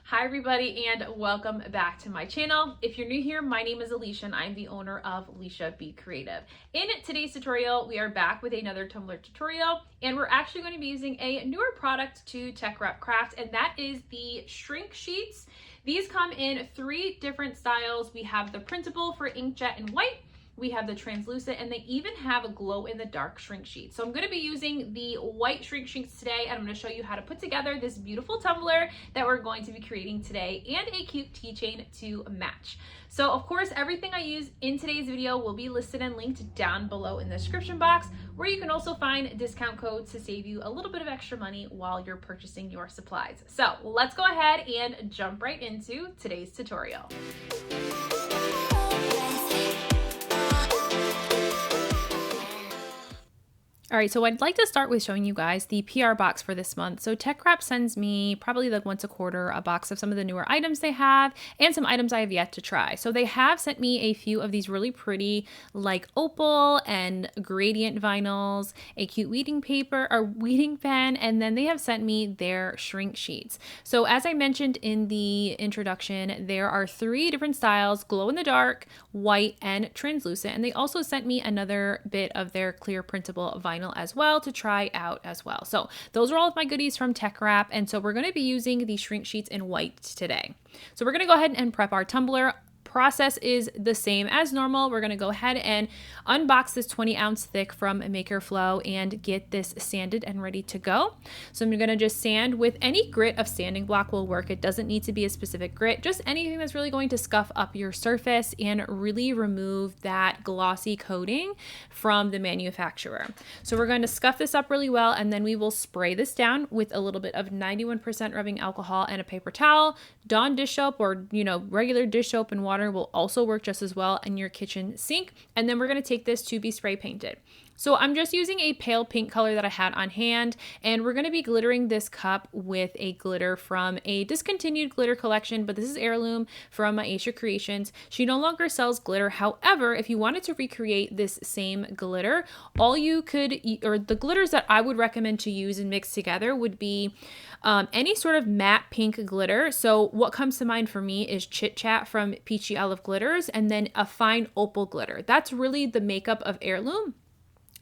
Hi everybody and welcome back to my channel. If you're new here, my name is Alicia and I'm the owner of Alicia Be Creative. In today's tutorial, we are back with another tumbler tutorial and we're actually going to be using a newer product to TeckWrap Craft, and that is the shrink sheets. These come in 3 different styles. We have the printable for inkjet and white, we have the translucent, and they even have a glow in the dark shrink sheet. So I'm going to be using the white shrink sheets today, and I'm going to show you how to put together this beautiful tumbler that we're going to be creating today and a cute keychain to match. So of course, everything I use in today's video will be listed and linked down below in the description box, where you can also find discount codes to save you a little bit of extra money while you're purchasing your supplies. So let's go ahead and jump right into today's tutorial. All right, so I'd like to start with showing you guys the PR box for this month. So TeckWrap sends me probably like once a quarter a box of some of the newer items they have and some items I have yet to try. So they have sent me a few of these really pretty like opal and gradient vinyls, a cute weeding paper or weeding pen, and then they have sent me their shrink sheets. So as I mentioned in the introduction, there are 3 different styles: glow in the dark, white, and translucent. And they also sent me another bit of their clear printable vinyl as well to try out as well. So those are all of my goodies from TeckWrap, and so we're going to be using the shrink sheets in white today. So we're going to go ahead and prep our tumbler. Process is the same as normal. We're going to go ahead and unbox this 20-ounce thick from Maker Flow and get this sanded and ready to go. So I'm going to just sand with any grit of sanding block will work. It doesn't need to be a specific grit, just anything that's really going to scuff up your surface and really remove that glossy coating from the manufacturer. So we're going to scuff this up really well, and then we will spray this down with a little bit of 91% rubbing alcohol and a paper towel. Dawn dish soap or regular dish soap and water will also work just as well in your kitchen sink. And then we're going to take this to be spray painted. So I'm just using a pale pink color that I had on hand, and we're going to be glittering this cup with a glitter from a discontinued glitter collection, but this is Heirloom from my Aisha Creations. She no longer sells glitter. However, if you wanted to recreate this same glitter, all you could, or the glitters that I would recommend to use and mix together would be any sort of matte pink glitter. So what comes to mind for me is Chit Chat from Peachy Olive Glitters, and then a fine opal glitter. That's really the makeup of Heirloom.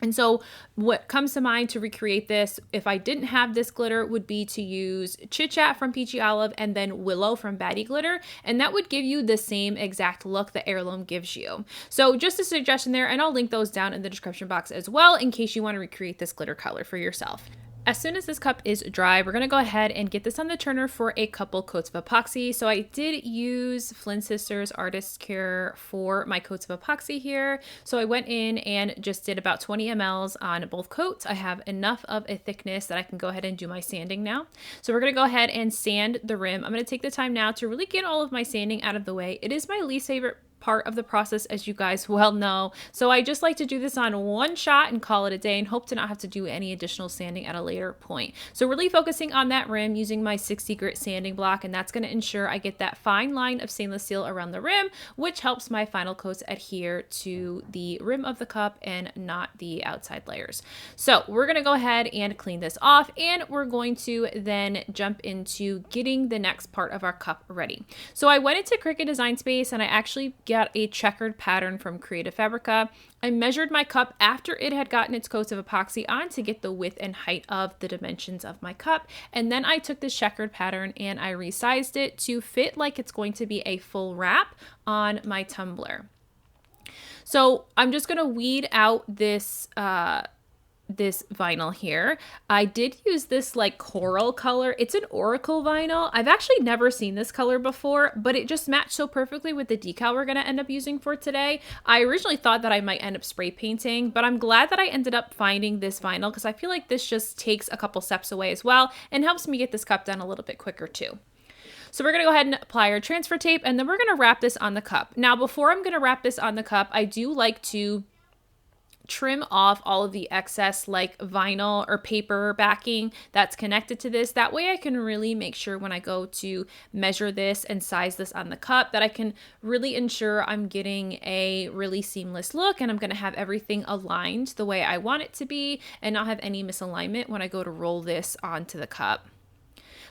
And so what comes to mind to recreate this, if I didn't have this glitter, would be to use Chit Chat from Peachy Olive and then Willow from Batty Glitter. And that would give you the same exact look that Heirloom gives you. So just a suggestion there, and I'll link those down in the description box as well in case you want to recreate this glitter color for yourself. As soon as this cup is dry, we're going to go ahead and get this on the turner for a couple coats of epoxy. So I did use Flynn Sisters Artist Care for my coats of epoxy here. So I went in and just did about 20 mLs on both coats. I have enough of a thickness that I can go ahead and do my sanding now. So we're going to go ahead and sand the rim. I'm going to take the time now to really get all of my sanding out of the way. It is my least favorite part of the process, as you guys well know. So I just like to do this on one shot and call it a day and hope to not have to do any additional sanding at a later point. So really focusing on that rim using my 60 grit sanding block, and that's going to ensure I get that fine line of stainless steel around the rim, which helps my final coats adhere to the rim of the cup and not the outside layers. So we're going to go ahead and clean this off, and we're going to then jump into getting the next part of our cup ready. So I went into Cricut Design Space and I actually got a checkered pattern from Creative Fabrica. I measured my cup after it had gotten its coats of epoxy on to get the width and height of the dimensions of my cup. And then I took this checkered pattern and I resized it to fit like it's going to be a full wrap on my tumbler. So I'm just going to weed out this vinyl here. I did use this like coral color. It's an Oracle vinyl. I've actually never seen this color before, but it just matched so perfectly with the decal we're going to end up using for today. I originally thought that I might end up spray painting, but I'm glad that I ended up finding this vinyl because I feel like this just takes a couple steps away as well and helps me get this cup done a little bit quicker too. So we're going to go ahead and apply our transfer tape, and then we're going to wrap this on the cup. Now, before I'm going to wrap this on the cup, I do like to trim off all of the excess like vinyl or paper backing that's connected to this. That way I can really make sure when I go to measure this and size this on the cup that I can really ensure I'm getting a really seamless look and I'm going to have everything aligned the way I want it to be and not have any misalignment when I go to roll this onto the cup.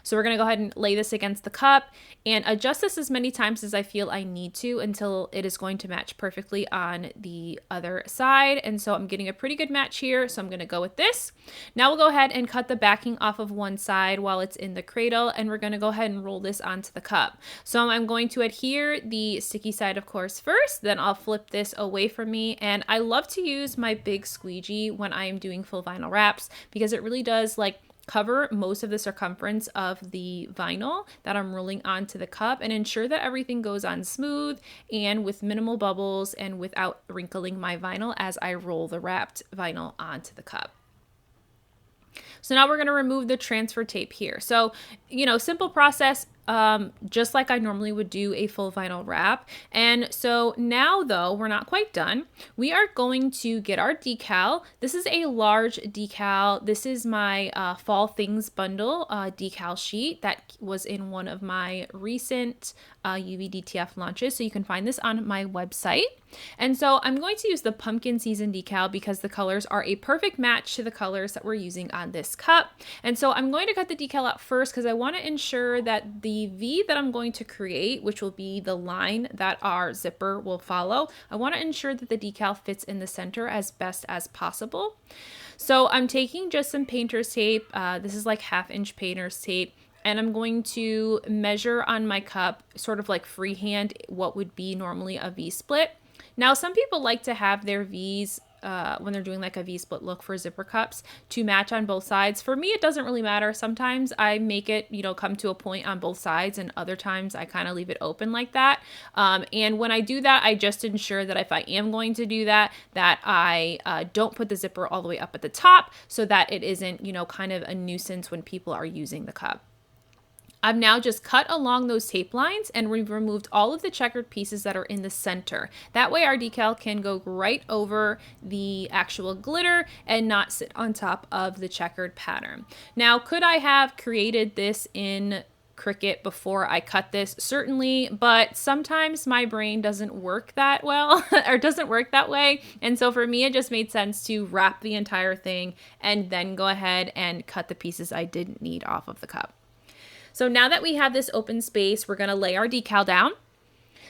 So we're gonna go ahead and lay this against the cup and adjust this as many times as I feel I need to until it is going to match perfectly on the other side. And so I'm getting a pretty good match here, so I'm gonna go with this. Now we'll go ahead and cut the backing off of one side while it's in the cradle, and we're gonna go ahead and roll this onto the cup. So I'm going to adhere the sticky side, of course, first, then I'll flip this away from me. And I love to use my big squeegee when I am doing full vinyl wraps because it really does like cover most of the circumference of the vinyl that I'm rolling onto the cup and ensure that everything goes on smooth and with minimal bubbles and without wrinkling my vinyl as I roll the wrapped vinyl onto the cup. So now we're going to remove the transfer tape here. So, you know, simple process, just like I normally would do a full vinyl wrap. And so now though, we're not quite done. We are going to get our decal. This is a large decal. This is my Fall Things bundle decal sheet that was in one of my recent UV DTF launches. So you can find this on my website. And so I'm going to use the pumpkin season decal because the colors are a perfect match to the colors that we're using on this cup. And so I'm going to cut the decal out first because I want to ensure that the V that I'm going to create, which will be the line that our zipper will follow, I want to ensure that the decal fits in the center as best as possible. So I'm taking just some painter's tape. This is like 1/2 inch painter's tape. And I'm going to measure on my cup, sort of like freehand, what would be normally a V split. Now, some people like to have their V's when they're doing like a V-split look for zipper cups to match on both sides. For me, it doesn't really matter. Sometimes I make it, you know, come to a point on both sides, and other times I kind of leave it open like that. And when I do that, I just ensure that if I am going to do that, that I don't put the zipper all the way up at the top so that it isn't, you know, kind of a nuisance when people are using the cup. I've now just cut along those tape lines and we've removed all of the checkered pieces that are in the center. That way our decal can go right over the actual glitter and not sit on top of the checkered pattern. Now, could I have created this in Cricut before I cut this? Certainly, but sometimes my brain doesn't work that well or doesn't work that way. And so for me, it just made sense to wrap the entire thing and then go ahead and cut the pieces I didn't need off of the cup. So now that we have this open space, we're going to lay our decal down.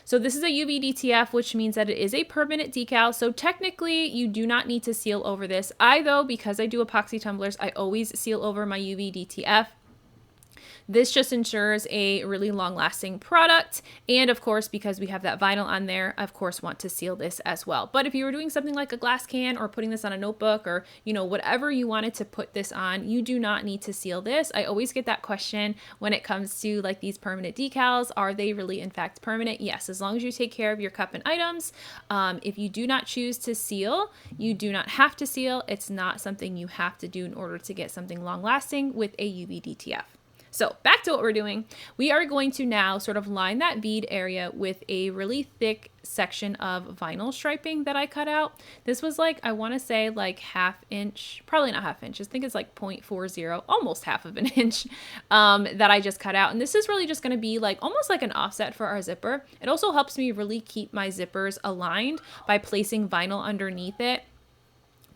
So this is a UV DTF, which means that it is a permanent decal. So technically you do not need to seal over this. Though, because I do epoxy tumblers, I always seal over my UV DTF. This just ensures a really long-lasting product. And of course, because we have that vinyl on there, I of course want to seal this as well. But if you were doing something like a glass can or putting this on a notebook or, you know, whatever you wanted to put this on, you do not need to seal this. I always get that question when it comes to like these permanent decals. Are they really in fact permanent? Yes, as long as you take care of your cup and items. If you do not choose to seal, you do not have to seal. It's not something you have to do in order to get something long-lasting with a UV DTF. So back to what we're doing. We are going to now sort of line that bead area with a really thick section of vinyl striping that I cut out. This was like, I want to say like 1/2 inch, probably not 1/2 inch. I think it's like 0.40, almost 1/2 inch that I just cut out. And this is really just going to be like almost like an offset for our zipper. It also helps me really keep my zippers aligned by placing vinyl underneath it.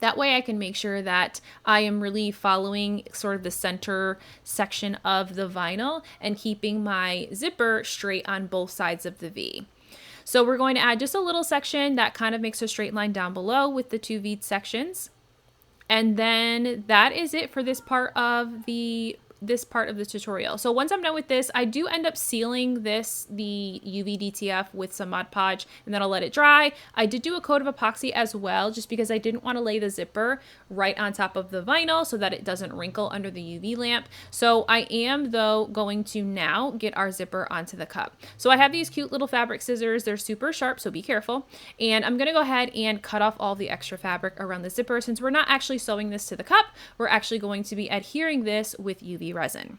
That way I can make sure that I am really following sort of the center section of the vinyl and keeping my zipper straight on both sides of the V. So we're going to add just a little section that kind of makes a straight line down below with the 2 V sections. And then that is it for this part of the tutorial. So once I'm done with this, I do end up sealing the UV DTF with some Mod Podge, and then I'll let it dry. I did do a coat of epoxy as well, just because I didn't want to lay the zipper right on top of the vinyl so that it doesn't wrinkle under the UV lamp. So I am though going to now get our zipper onto the cup. So I have these cute little fabric scissors. They're super sharp, so be careful. And I'm gonna go ahead and cut off all the extra fabric around the zipper. Since we're not actually sewing this to the cup, we're actually going to be adhering this with UV resin.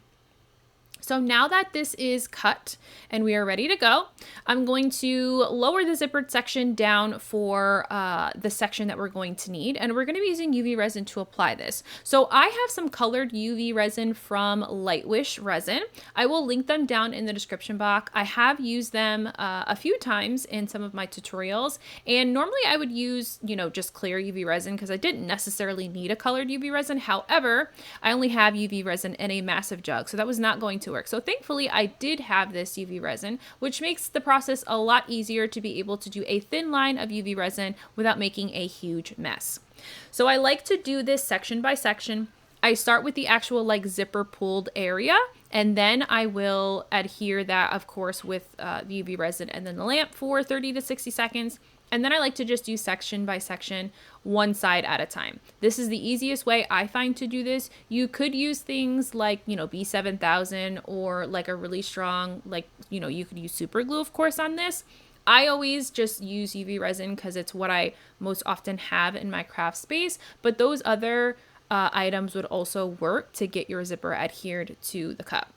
So now that this is cut and we are ready to go, I'm going to lower the zippered section down for the section that we're going to need. And we're going to be using UV resin to apply this. So I have some colored UV resin from Lightwish Resin. I will link them down in the description box. I have used them a few times in some of my tutorials. And normally I would use, you know, just clear UV resin because I didn't necessarily need a colored UV resin. However, I only have UV resin in a massive jug, so that was not going to to work. So thankfully I did have this UV resin, which makes the process a lot easier to be able to do a thin line of UV resin without making a huge mess. So I like to do this section by section. I start with the actual like zipper pulled area, and then I will adhere that, of course, with the UV resin and then the lamp for 30 to 60 seconds. And then I like to just do section by section, one side at a time. This is the easiest way I find to do this. You could use things like, you know, B7000 or like a really strong, like, you know, you could use super glue, of course, on this. I always just use UV resin because it's what I most often have in my craft space, but those other items would also work to get your zipper adhered to the cup.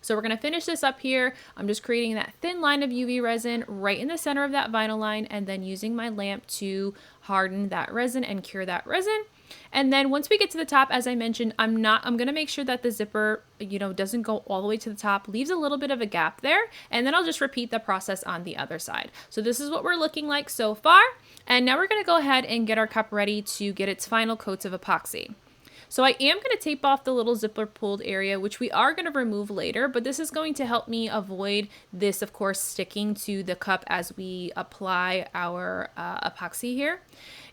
So we're going to finish this up here. I'm just creating that thin line of UV resin right in the center of that vinyl line, and then using my lamp to harden that resin and cure that resin. And then once we get to the top, as I mentioned, I'm going to make sure that the zipper, you know, doesn't go all the way to the top, leaves a little bit of a gap there, and then I'll just repeat the process on the other side. So this is what we're looking like so far. And now we're going to go ahead and get our cup ready to get its final coats of epoxy. So I am going to tape off the little zipper pulled area, which we are going to remove later, but this is going to help me avoid this, of course, sticking to the cup as we apply our epoxy here.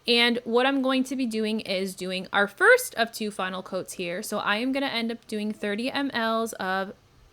And what I'm going to be doing is doing our first of 2 final coats here. So I am going to end up doing 30 mLs of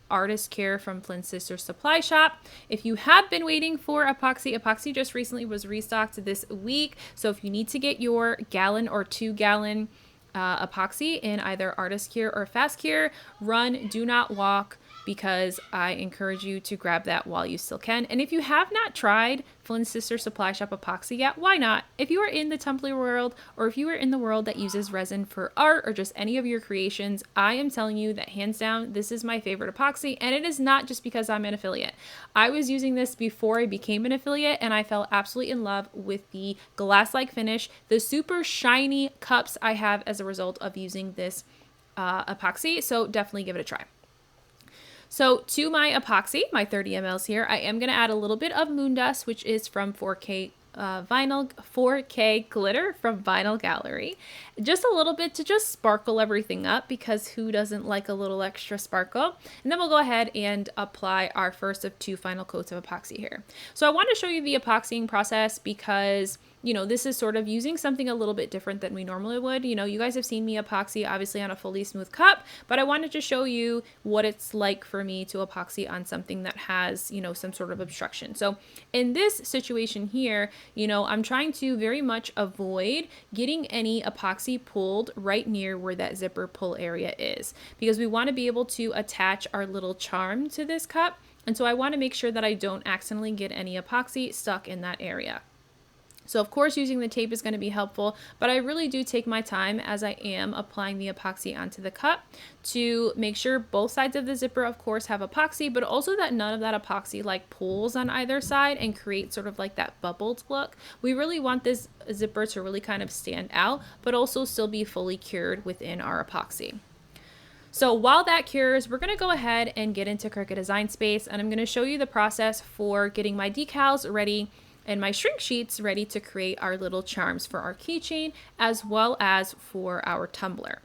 Artist Care from Flint Sisters Supply Shop. If you have been waiting for epoxy just recently was restocked this week. So if you need to get your gallon or 2-gallon epoxy in either Artist Cure or Fast Cure, run, do not walk, because I encourage you to grab that while you still can. And if you have not tried Flint Sister Supply Shop epoxy yet, why not? If you are in the Tumbler world, or if you are in the world that uses resin for art or just any of your creations, I am telling you that hands down, this is my favorite epoxy. And it is not just because I'm an affiliate. I was using this before I became an affiliate, and I fell absolutely in love with the glass-like finish, the super shiny cups I have as a result of using this epoxy. So definitely give it a try. So to my epoxy, my 30 mLs here, I am going to add a little bit of moon dust, which is from 4K glitter from Vinyl Gallery. Just a little bit to just sparkle everything up, because who doesn't like a little extra sparkle? And then we'll go ahead and apply our first of 2 final coats of epoxy here. So I want to show you the epoxying process because, you know, this is sort of using something a little bit different than we normally would. You know, you guys have seen me epoxy obviously on a fully smooth cup, but I wanted to show you what it's like for me to epoxy on something that has, you know, some sort of obstruction. So in this situation here, you know, I'm trying to very much avoid getting any epoxy pulled right near where that zipper pull area is, because we want to be able to attach our little charm to this cup. And so I want to make sure that I don't accidentally get any epoxy stuck in that area. So of course using the tape is going to be helpful, but I really do take my time as I am applying the epoxy onto the cup to make sure both sides of the zipper of course have epoxy, but also that none of that epoxy like pulls on either side and create sort of like that bubbled look. We really want this zipper to really kind of stand out, but also still be fully cured within our epoxy. So while that cures, we're going to go ahead and get into Cricut Design Space, and I'm going to show you the process for getting my decals ready and my shrink sheets ready to create our little charms for our keychain as well as for our tumbler.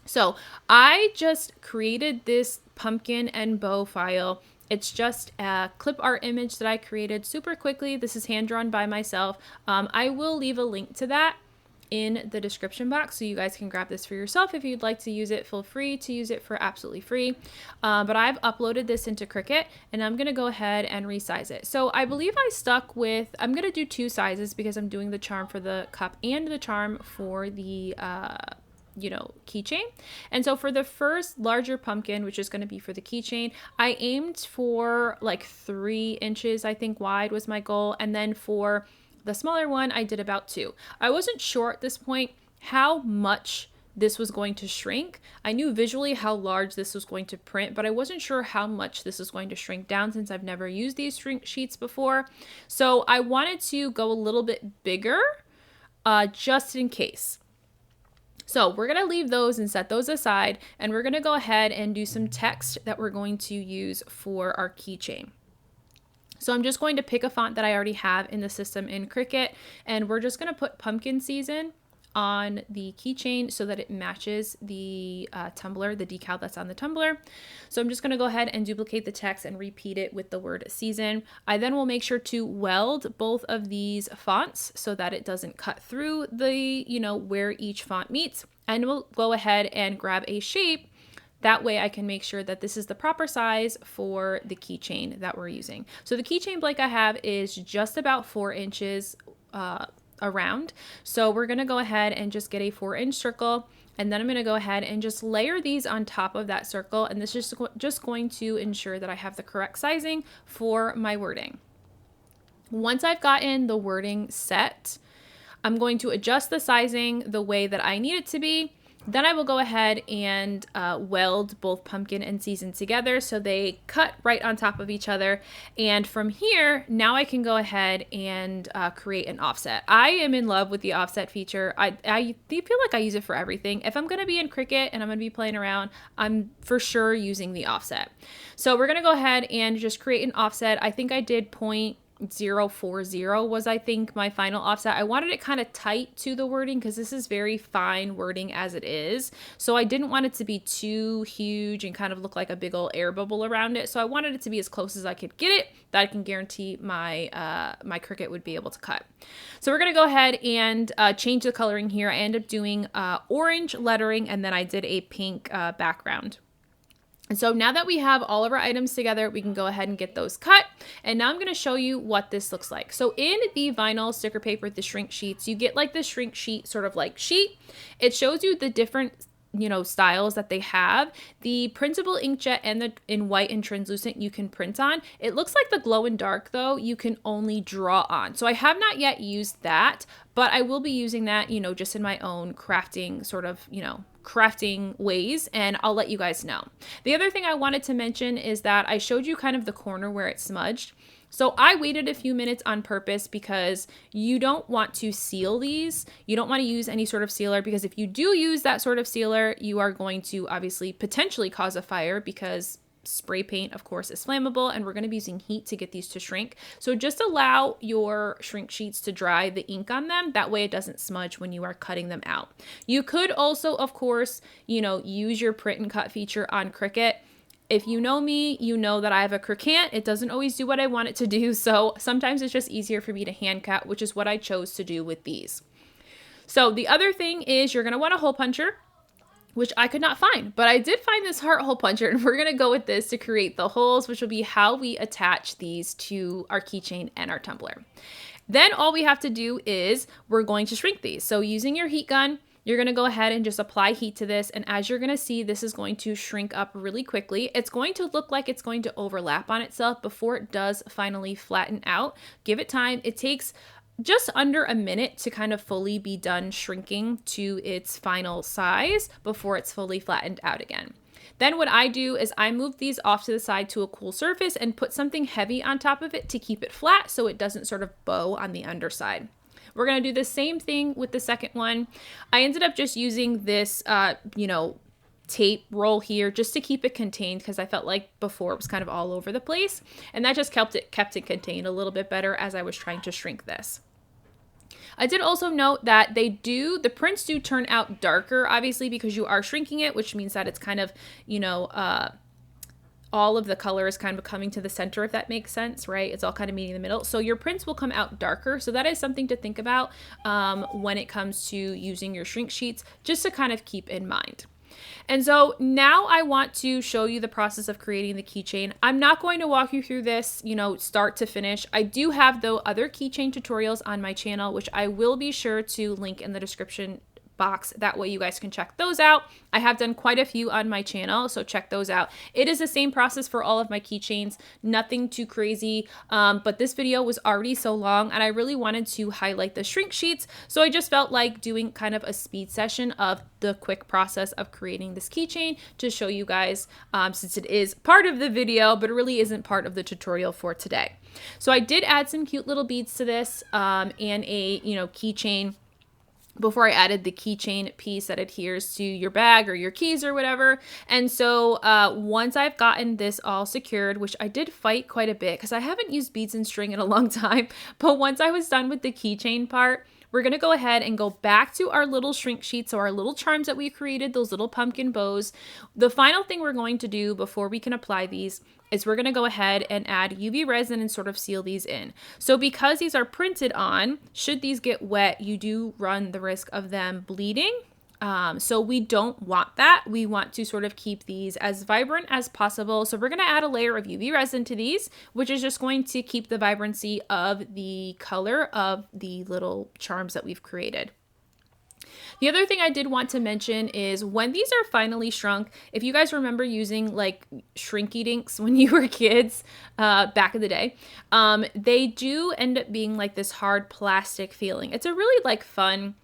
So I just created this pumpkin and bow file. It's just a clip art image that I created super quickly. This is hand drawn by myself. I will leave a link to that in the description box so you guys can grab this for yourself. If you'd like to use it, feel free to use it for absolutely free. But I've uploaded this into Cricut, and I'm gonna go ahead and resize it. So I believe I stuck with, I'm gonna do 2 sizes because I'm doing the charm for the cup and the charm for the you know, keychain. And so for the first larger pumpkin, which is going to be for the keychain, I aimed for like 3 inches, I think, wide was my goal. And then for the smaller one, I did about 2. I wasn't sure at this point how much this was going to shrink. I knew visually how large this was going to print, but I wasn't sure how much this was going to shrink down since I've never used these shrink sheets before. So I wanted to go a little bit bigger just in case. So we're going to leave those and set those aside, and we're going to go ahead and do some text that we're going to use for our keychain. So I'm just going to pick a font that I already have in the system in Cricut, and we're just going to put pumpkin season on the keychain so that it matches the tumbler, the decal that's on the tumbler. So I'm just going to go ahead and duplicate the text and repeat it with the word season. I then will make sure to weld both of these fonts so that it doesn't cut through the, where each font meets. And we'll go ahead and grab a shape. That way I can make sure that this is the proper size for the keychain that we're using. So the keychain blank I have is just about 4 inches around. So we're going to go ahead and just get a 4-inch circle. And then I'm going to go ahead and just layer these on top of that circle. And this is just going to ensure that I have the correct sizing for my wording. Once I've gotten the wording set, I'm going to adjust the sizing the way that I need it to be. Then I will go ahead and weld both pumpkin and season together so they cut right on top of each other. And from here, now I can go ahead and create an offset. I am in love with the offset feature. I feel like I use it for everything. If I'm going to be in Cricut and I'm going to be playing around, I'm for sure using the offset. So we're going to go ahead and just create an offset. I think I did 0.040 was, I think, my final offset. I wanted it kind of tight to the wording because this is very fine wording as it is. So I didn't want it to be too huge and kind of look like a big old air bubble around it. So I wanted it to be as close as I could get it that I can guarantee my my Cricut would be able to cut. So we're going to go ahead and change the coloring here. I ended up doing orange lettering, and then I did a pink background. And so now that we have all of our items together, we can go ahead and get those cut. And now I'm going to show you what this looks like. So in the vinyl sticker paper, the shrink sheets, you get like the shrink sheet sort of like sheet. It shows you the different styles that they have. The printable inkjet and the in white and translucent you can print on. It looks like the glow in dark though, you can only draw on. So I have not yet used that, but I will be using that, just in my own crafting sort of, crafting ways, and I'll let you guys know. The other thing I wanted to mention is that I showed you kind of the corner where it smudged. So I waited a few minutes on purpose because you don't want to seal these. You don't want to use any sort of sealer, because if you do use that sort of sealer, you are going to obviously potentially cause a fire, because spray paint, of course, is flammable, and we're going to be using heat to get these to shrink. So just allow your shrink sheets to dry the ink on them. That way it doesn't smudge when you are cutting them out. You could also, of course, use your print and cut feature on Cricut. If you know me, you know that I have a Cricut. It doesn't always do what I want it to do. So sometimes it's just easier for me to hand cut, which is what I chose to do with these. So the other thing is you're going to want a hole puncher, which I could not find, but I did find this heart hole puncher, and we're going to go with this to create the holes, which will be how we attach these to our keychain and our tumbler. Then all we have to do is we're going to shrink these. So using your heat gun, you're going to go ahead and just apply heat to this. And as you're going to see, this is going to shrink up really quickly. It's going to look like it's going to overlap on itself before it does finally flatten out. Give it time. It takes just under a minute to kind of fully be done shrinking to its final size before it's fully flattened out again. Then what I do is I move these off to the side to a cool surface and put something heavy on top of it to keep it flat so it doesn't sort of bow on the underside. We're going to do the same thing with the second one. I ended up just using this, tape roll here just to keep it contained, because I felt like before it was kind of all over the place, and that just kept it contained a little bit better as I was trying to shrink this. I did also note that the prints do turn out darker, obviously, because you are shrinking it, which means that it's kind of, all of the color is kind of coming to the center, if that makes sense, right? It's all kind of meeting in the middle. So your prints will come out darker. So that is something to think about when it comes to using your shrink sheets, just to kind of keep in mind. And so now I want to show you the process of creating the keychain. I'm not going to walk you through this, start to finish. I do have, though, other keychain tutorials on my channel, which I will be sure to link in the description box. That way you guys can check those out. I have done quite a few on my channel, so check those out. It is the same process for all of my keychains, nothing too crazy, but this video was already so long and I really wanted to highlight the shrink sheets, so I just felt like doing kind of a speed session of the quick process of creating this keychain to show you guys, since it is part of the video, but it really isn't part of the tutorial for today. So I did add some cute little beads to this and a keychain before I added the keychain piece that adheres to your bag or your keys or whatever. And so once I've gotten this all secured, which I did fight quite a bit because I haven't used beads and string in a long time, but once I was done with the keychain part, we're going to go ahead and go back to our little shrink sheets, so our little charms that we created, those little pumpkin bows. The final thing we're going to do before we can apply these is we're going to go ahead and add UV resin and sort of seal these in. So because these are printed on, should these get wet, you do run the risk of them bleeding. So we don't want that. We want to sort of keep these as vibrant as possible. So we're going to add a layer of UV resin to these, which is just going to keep the vibrancy of the color of the little charms that we've created. The other thing I did want to mention is when these are finally shrunk, if you guys remember using like Shrinky Dinks when you were kids back in the day, they do end up being like this hard plastic feeling. It's a really like fun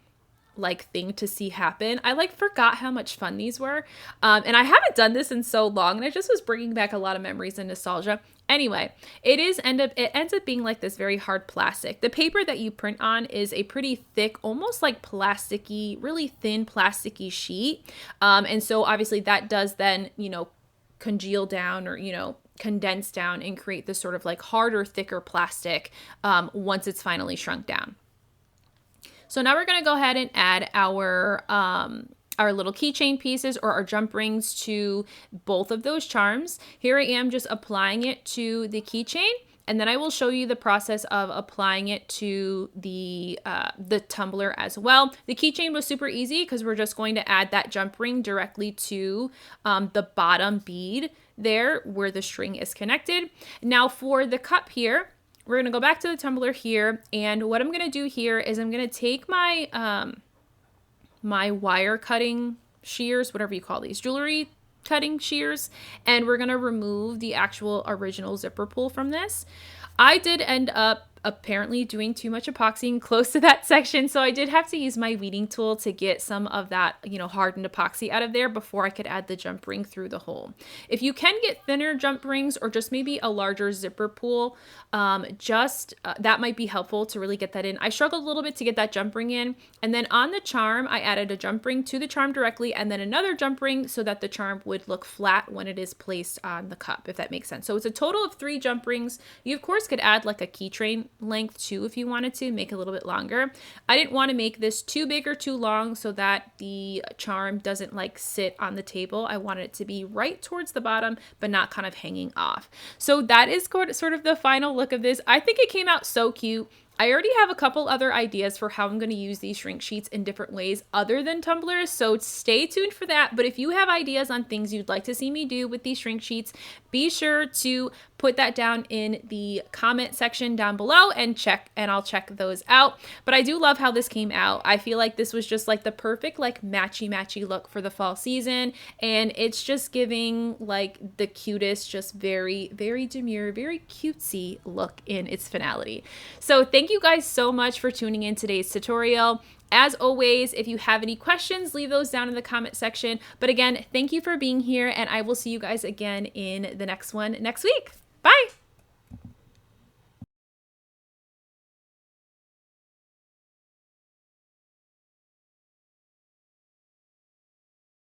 like thing to see happen. I like forgot how much fun these were. And I haven't done this in so long, and it just was bringing back a lot of memories and nostalgia. Anyway, it ends up being like this very hard plastic. The paper that you print on is a pretty thick, almost like plasticky, really thin plasticky sheet. And so obviously that does then, you know, congeal down or, you know, condense down and create this sort of like harder, thicker plastic once it's finally shrunk down. So now we're going to go ahead and add our little keychain pieces or our jump rings to both of those charms. Here I am just applying it to the keychain, and then I will show you the process of applying it to the tumbler as well. The keychain was super easy because we're just going to add that jump ring directly to the bottom bead there where the string is connected. Now for the cup here, we're going to go back to the tumbler here, and what I'm going to do here is I'm going to take my my wire cutting shears, whatever you call these, jewelry cutting shears, and we're going to remove the actual original zipper pull from this. I did end up apparently doing too much epoxying close to that section, so I did have to use my weeding tool to get some of that, you know, hardened epoxy out of there before I could add the jump ring through the hole. If you can get thinner jump rings or just maybe a larger zipper pull, that might be helpful to really get that in. I struggled a little bit to get that jump ring in, and then on the charm I added a jump ring to the charm directly and then another jump ring so that the charm would look flat when it is placed on the cup, if that makes sense. So it's a total of 3 jump rings. You of course could add like a keychain length too if you wanted to make it a little bit longer. I didn't want to make this too big or too long so that the charm doesn't like sit on the table. I wanted it to be right towards the bottom but not kind of hanging off. So that is sort of the final look of this. I think it came out so cute. I already have a couple other ideas for how I'm going to use these shrink sheets in different ways other than tumblers, so stay tuned for that. But if you have ideas on things you'd like to see me do with these shrink sheets, be sure to put that down in the comment section down below and I'll check those out. But I do love how this came out. I feel like this was just like the perfect like matchy look for the fall season, and it's just giving like the cutest, just very demure, very cutesy look in its finality. So thank you guys so much for tuning in today's tutorial. As always, if you have any questions, leave those down in the comment section. But again, thank you for being here, and I will see you guys again in the next one next week. Bye!